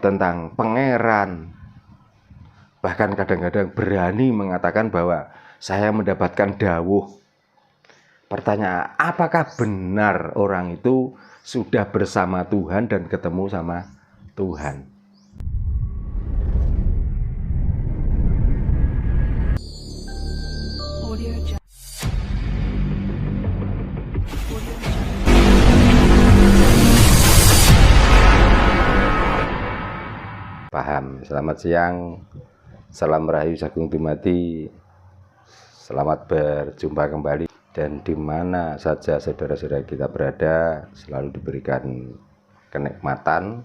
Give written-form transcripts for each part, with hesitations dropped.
tentang pangeran, bahkan kadang-kadang berani mengatakan bahwa saya mendapatkan dawuh. Pertanyaan, apakah benar orang itu sudah bersama Tuhan dan ketemu sama Tuhan? Paham. Selamat siang, salam rahayu sagung dumadi, selamat berjumpa kembali. Dan di mana saja saudara-saudara kita berada, selalu diberikan kenikmatan,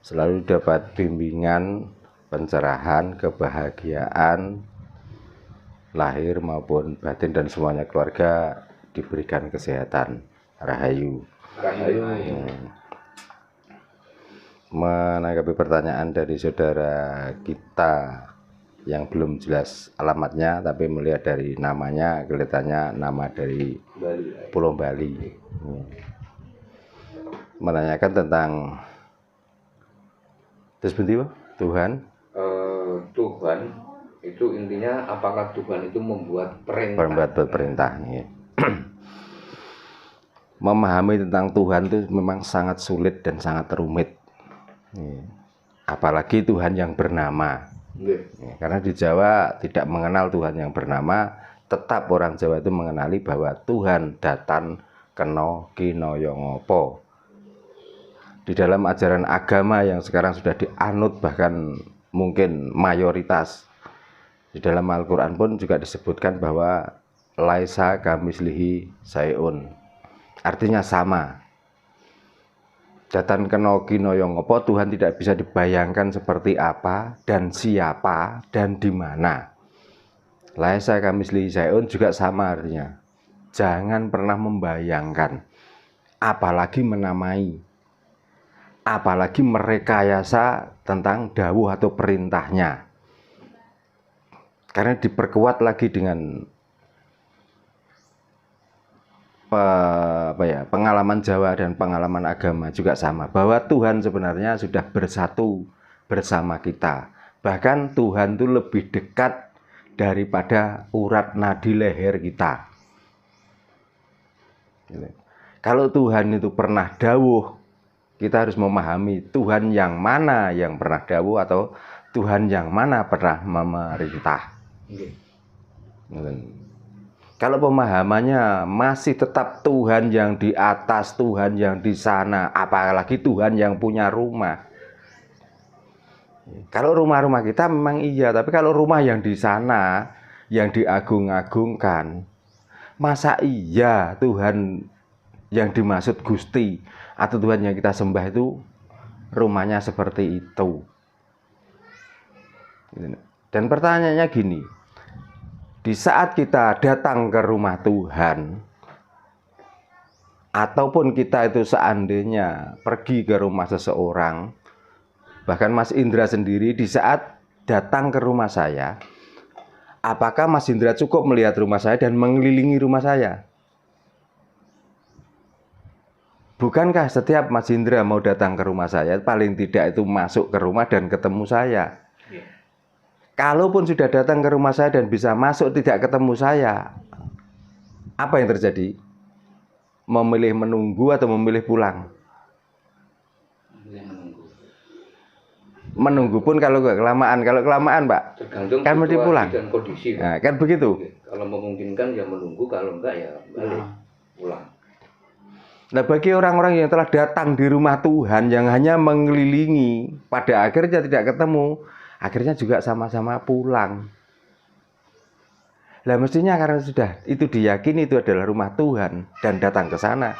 selalu dapat bimbingan, pencerahan, kebahagiaan, lahir maupun batin, dan semuanya keluarga diberikan kesehatan. Rahayu. Rahayu. Menanggapi pertanyaan dari saudara kita yang belum jelas alamatnya, tapi melihat dari namanya kelihatannya nama dari Pulau Bali. Menanyakan tentang Tuhan. Tuhan itu intinya apakah Tuhan itu membuat perintah? Membuat perintah. Memahami tentang Tuhan itu memang sangat sulit dan sangat rumit. Apalagi Tuhan yang bernama. Karena di Jawa tidak mengenal Tuhan yang bernama, tetap orang Jawa itu mengenali bahwa Tuhan datan kena kinaya ngopo. Di dalam ajaran agama yang sekarang sudah dianut bahkan mungkin mayoritas, di dalam Al-Quran pun juga disebutkan bahwa laisa kamislihi sayun, artinya sama. Datan kena kinaya ngopo, Tuhan tidak bisa dibayangkan seperti apa dan siapa dan di mana. Laisa kamislihi sayun juga sama artinya. Jangan pernah membayangkan, apalagi menamai, apalagi merekayasa tentang dawuh atau perintahnya. Karena diperkuat lagi dengan pengalaman Jawa dan pengalaman agama juga sama, bahwa Tuhan sebenarnya sudah bersatu bersama kita. Bahkan Tuhan itu lebih dekat daripada urat nadi leher kita. Kalau Tuhan itu pernah dawuh, kita harus memahami Tuhan yang mana yang pernah dawuh atau Tuhan yang mana pernah memerintah. Kalau pemahamannya masih tetap Tuhan yang di atas, Tuhan yang di sana, apalagi Tuhan yang punya rumah. Kalau rumah-rumah kita memang iya, tapi kalau rumah yang di sana, yang diagung-agungkan, masa iya Tuhan yang dimaksud Gusti atau Tuhan yang kita sembah itu rumahnya seperti itu? Dan pertanyaannya gini, di saat kita datang ke rumah Tuhan, ataupun kita itu seandainya pergi ke rumah seseorang, bahkan Mas Indra sendiri di saat datang ke rumah saya, apakah Mas Indra cukup melihat rumah saya dan mengelilingi rumah saya? Bukankah setiap Mas Indra mau datang ke rumah saya, paling tidak itu masuk ke rumah dan ketemu saya? Kalaupun sudah datang ke rumah saya dan bisa masuk tidak ketemu saya, apa yang terjadi? Memilih menunggu atau memilih pulang? Menunggu pun kalau kelamaan. Kalau kelamaan, Pak, tergantung kan mesti pulang dan kondisi. Nah, kan begitu. Kalau memungkinkan ya menunggu, kalau enggak ya balik pulang. Nah, bagi orang-orang yang telah datang di rumah Tuhan yang hanya mengelilingi, pada akhirnya tidak ketemu, akhirnya juga sama-sama pulang. Lah mestinya karena sudah itu diyakini itu adalah rumah Tuhan dan datang ke sana,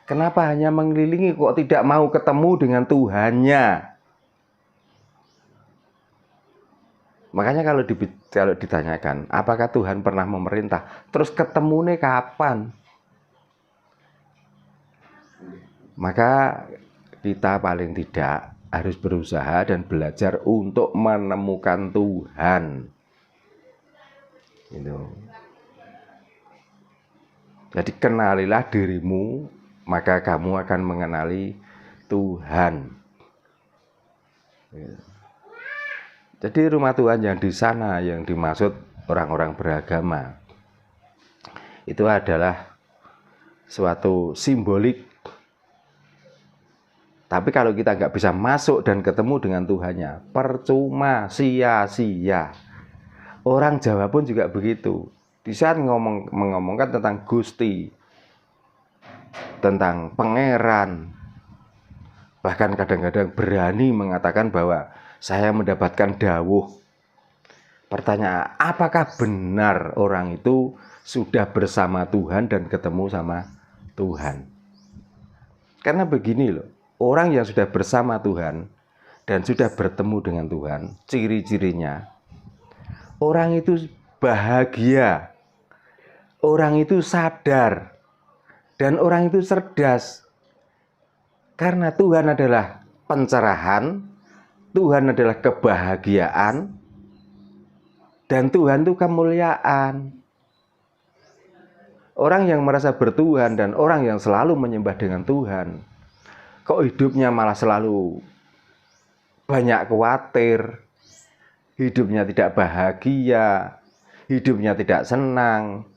kenapa hanya mengelilingi kok tidak mau ketemu dengan Tuhannya? Makanya kalau ditanyakan apakah Tuhan pernah memerintah, terus ketemunya kapan? Maka kita paling tidak harus berusaha dan belajar untuk menemukan Tuhan. Gitu. Jadi kenalilah dirimu, maka kamu akan mengenali Tuhan. Jadi rumah Tuhan yang di sana yang dimaksud orang-orang beragama itu adalah suatu simbolik. Tapi kalau kita nggak bisa masuk dan ketemu dengan Tuhannya, percuma, sia-sia. Orang Jawa pun juga begitu. Di saat mengomongkan tentang Gusti, tentang pangeran, bahkan kadang-kadang berani mengatakan bahwa saya mendapatkan dawuh. Pertanyaan, apakah benar orang itu sudah bersama Tuhan dan ketemu sama Tuhan? Karena begini loh, orang yang sudah bersama Tuhan dan sudah bertemu dengan Tuhan, ciri-cirinya, orang itu bahagia, orang itu sadar, dan orang itu cerdas. Karena Tuhan adalah pencerahan, Tuhan adalah kebahagiaan, dan Tuhan itu kemuliaan. Orang yang merasa bertuhan dan orang yang selalu menyembah dengan Tuhan, kok hidupnya malah selalu banyak khawatir, hidupnya tidak bahagia, hidupnya tidak senang,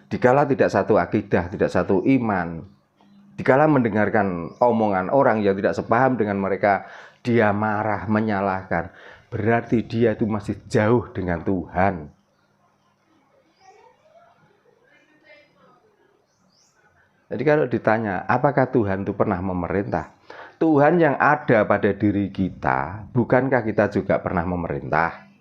dikala tidak satu akidah, tidak satu iman, dikala mendengarkan omongan orang yang tidak sepaham dengan mereka, dia marah, menyalahkan, berarti dia itu masih jauh dengan Tuhan. Jadi kalau ditanya, apakah Tuhan itu pernah memerintah? Tuhan yang ada pada diri kita, bukankah kita juga pernah memerintah?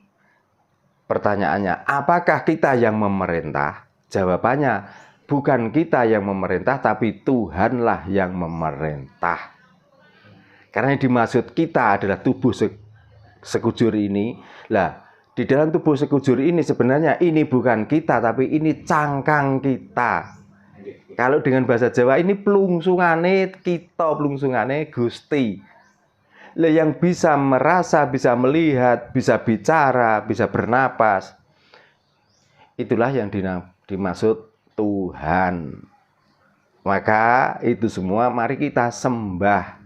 Pertanyaannya, apakah kita yang memerintah? Jawabannya, bukan kita yang memerintah, tapi Tuhanlah yang memerintah. Karena yang dimaksud kita adalah tubuh sekujur ini. Lah, di dalam tubuh sekujur ini sebenarnya ini bukan kita, tapi ini cangkang kita. Kalau dengan bahasa Jawa ini plungsungane kita, plungsungane Gusti. Lah yang bisa merasa, bisa melihat, bisa bicara, bisa bernapas. Itulah yang dimaksud Tuhan. Maka itu semua mari kita sembah.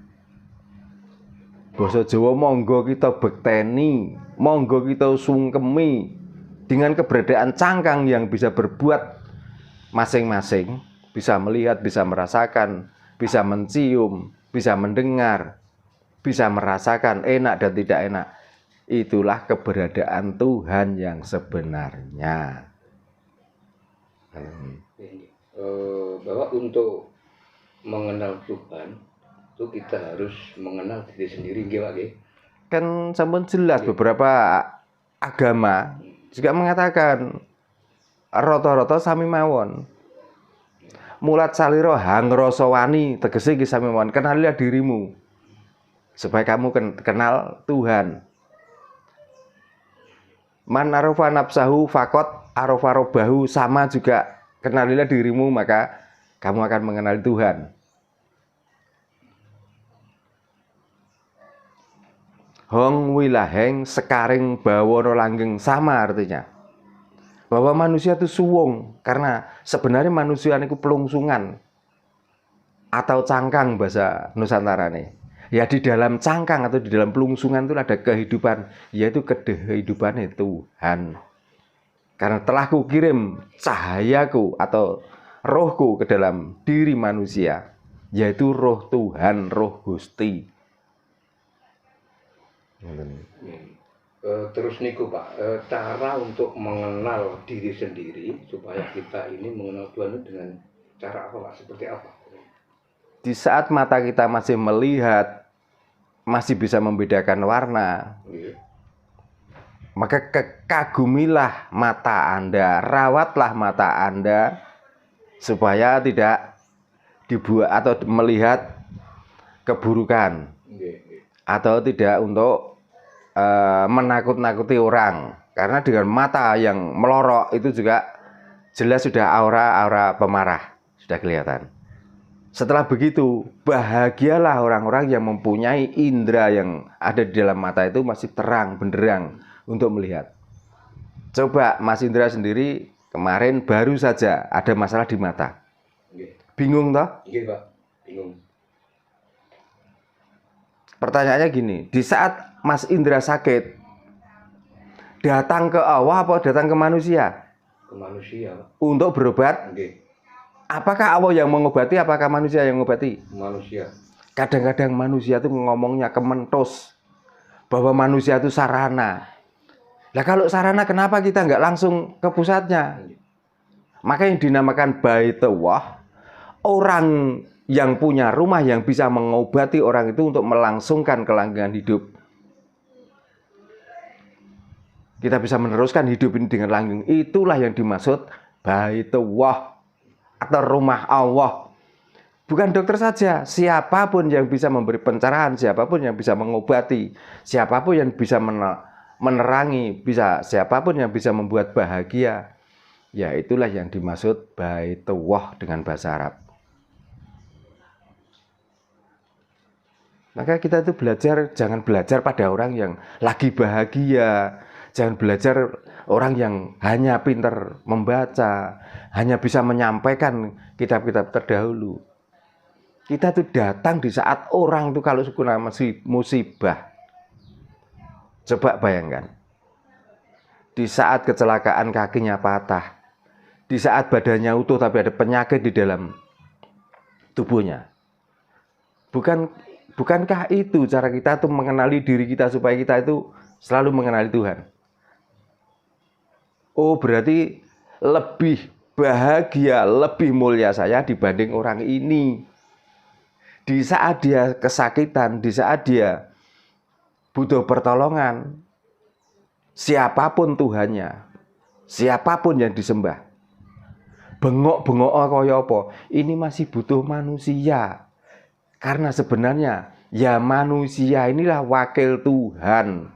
Basa Jawa monggo kita bekteni, monggo kita sungkemi dengan keberadaan cangkang yang bisa berbuat masing-masing, bisa melihat, bisa merasakan, bisa mencium, bisa mendengar, bisa merasakan enak dan tidak enak. Itulah keberadaan Tuhan yang sebenarnya. Bahwa untuk mengenal Tuhan itu kita harus mengenal diri sendiri, nggih. Kan sampun jelas beberapa agama juga mengatakan rata-rata sami mawon. Mulat salira hangrasa wani, tegese iki sami mawon, kenalilah dirimu supaya kamu kenal Tuhan. Man arafa nafsahu faqat arafa rabbahu, sama juga kenalilah dirimu maka kamu akan mengenal Tuhan. Hong wilaheng sekaring bawana langgeng, sama artinya bahwa manusia itu suwung, karena sebenarnya manusia itu pelungsungan atau cangkang bahasa Nusantara nih. Ya di dalam cangkang atau di dalam pelungsungan itu ada kehidupan, yaitu kehidupan Tuhan. Karena telah kukirim cahayaku atau rohku ke dalam diri manusia, yaitu roh Tuhan, roh Gusti. Terus niku Pak, cara untuk mengenal diri sendiri supaya kita ini mengenal Tuhan itu dengan cara apa Pak? Seperti apa? Di saat mata kita masih melihat, masih bisa membedakan warna, maka kagumilah mata Anda, rawatlah mata Anda supaya tidak dibuat atau melihat keburukan, atau tidak untuk menakut-nakuti orang. Karena dengan mata yang melorok itu juga jelas sudah aura pemarah, sudah kelihatan. Setelah begitu, bahagialah orang-orang yang mempunyai indera yang ada di dalam mata itu masih terang, benderang untuk melihat. Coba Mas Indra sendiri kemarin baru saja ada masalah di mata. Bingung toh? Iya Pak, bingung. Pertanyaannya gini, di saat Mas Indra sakit, datang ke Allah apa datang ke manusia? Ke manusia. Untuk berobat. Oke. Apakah Allah yang mengobati, apakah manusia yang mengobati? Manusia. Kadang-kadang manusia itu ngomongnya kementos, bahwa manusia itu sarana. Nah kalau sarana, kenapa kita nggak langsung ke pusatnya? Maka yang dinamakan Baitullah, orang yang punya rumah yang bisa mengobati orang itu untuk melangsungkan kelanggengan hidup. Kita bisa meneruskan hidup ini dengan langgeng. Itulah yang dimaksud Baitullah atau rumah Allah. Bukan dokter saja, siapapun yang bisa memberi pencerahan, siapapun yang bisa mengobati, siapapun yang bisa menerangi, siapapun yang bisa membuat bahagia. Ya itulah yang dimaksud Baitullah dengan bahasa Arab. Maka kita itu jangan belajar pada orang yang lagi bahagia. Jangan belajar orang yang hanya pintar membaca, hanya bisa menyampaikan kitab-kitab terdahulu. Kita tuh datang di saat orang itu kalau kena musibah. Coba bayangkan. Di saat kecelakaan kakinya patah. Di saat badannya utuh tapi ada penyakit di dalam tubuhnya. Bukankah itu cara kita tuh mengenali diri kita supaya kita itu selalu mengenali Tuhan? Oh, berarti lebih bahagia, lebih mulia saya dibanding orang ini. Di saat dia kesakitan, di saat dia butuh pertolongan, siapapun Tuhannya, siapapun yang disembah, bengok-bengok kaya apa, ini masih butuh manusia. Karena sebenarnya ya manusia inilah wakil Tuhan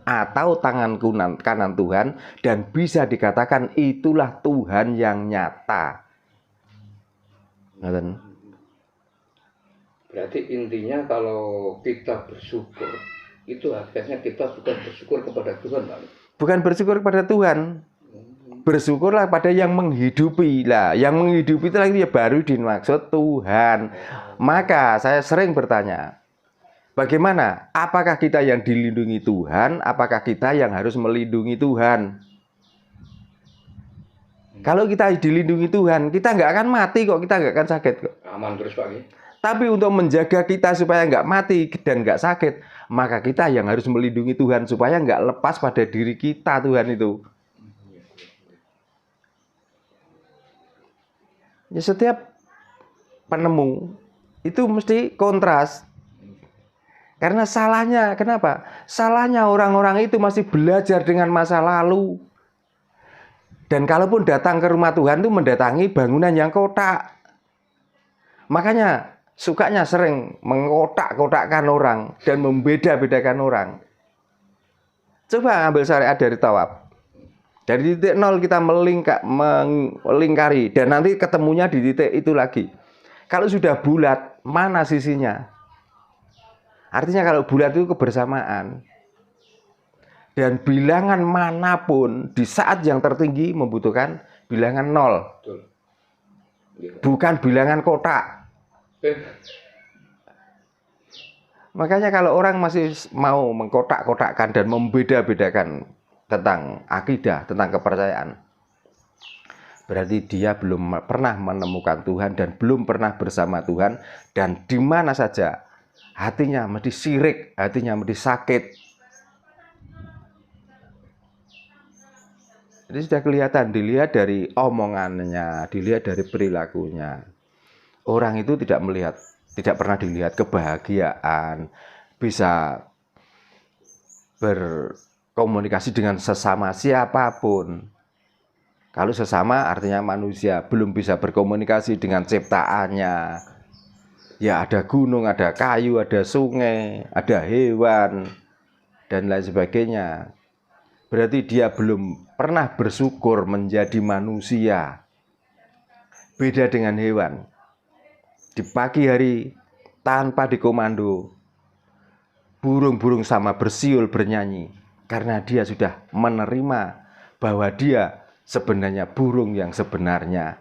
atau tangan kanan Tuhan, dan bisa dikatakan itulah Tuhan yang nyata. Berarti intinya kalau kita bersyukur, itu akhirnya kita sudah bersyukur kepada Tuhan, Pak. Bukan bersyukur kepada Tuhan, bersyukurlah pada yang menghidupi. Lah, yang menghidupi itu lagi ya baru dimaksud Tuhan. Maka saya sering bertanya, bagaimana? Apakah kita yang dilindungi Tuhan? Apakah kita yang harus melindungi Tuhan? Kalau kita dilindungi Tuhan, kita nggak akan mati kok, kita nggak akan sakit kok. Aman terus Pak. Tapi untuk menjaga kita supaya nggak mati dan nggak sakit, maka kita yang harus melindungi Tuhan supaya nggak lepas pada diri kita Tuhan itu. Ya, setiap penemu itu mesti kontras. Karena salahnya, kenapa? Salahnya orang-orang itu masih belajar dengan masa lalu. Dan kalaupun datang ke rumah Tuhan itu mendatangi bangunan yang kotak. Makanya sukanya sering mengkotak-kotakkan orang dan membeda-bedakan orang. Coba ambil syariat dari tawaf. Dari titik nol kita melingkari dan nanti ketemunya di titik itu lagi. Kalau sudah bulat, mana sisinya? Artinya kalau bulat itu kebersamaan. Dan bilangan manapun di saat yang tertinggi membutuhkan bilangan 0. Bukan bilangan kotak. Makanya kalau orang masih mau mengkotak-kotakkan dan membeda-bedakan tentang akidah, tentang kepercayaan, berarti dia belum pernah menemukan Tuhan dan belum pernah bersama Tuhan. Dan di mana saja hatinya mesti syirik, hatinya mesti sakit. Jadi sudah kelihatan, dilihat dari omongannya, dilihat dari perilakunya. Orang itu tidak pernah dilihat kebahagiaan, bisa berkomunikasi dengan sesama siapapun. Kalau sesama artinya manusia, belum bisa berkomunikasi dengan ciptaannya. Ya ada gunung, ada kayu, ada sungai, ada hewan, dan lain sebagainya. Berarti dia belum pernah bersyukur menjadi manusia. Beda dengan hewan. Di pagi hari tanpa dikomando, burung-burung sama bersiul bernyanyi. Karena dia sudah menerima bahwa dia sebenarnya burung yang sebenarnya.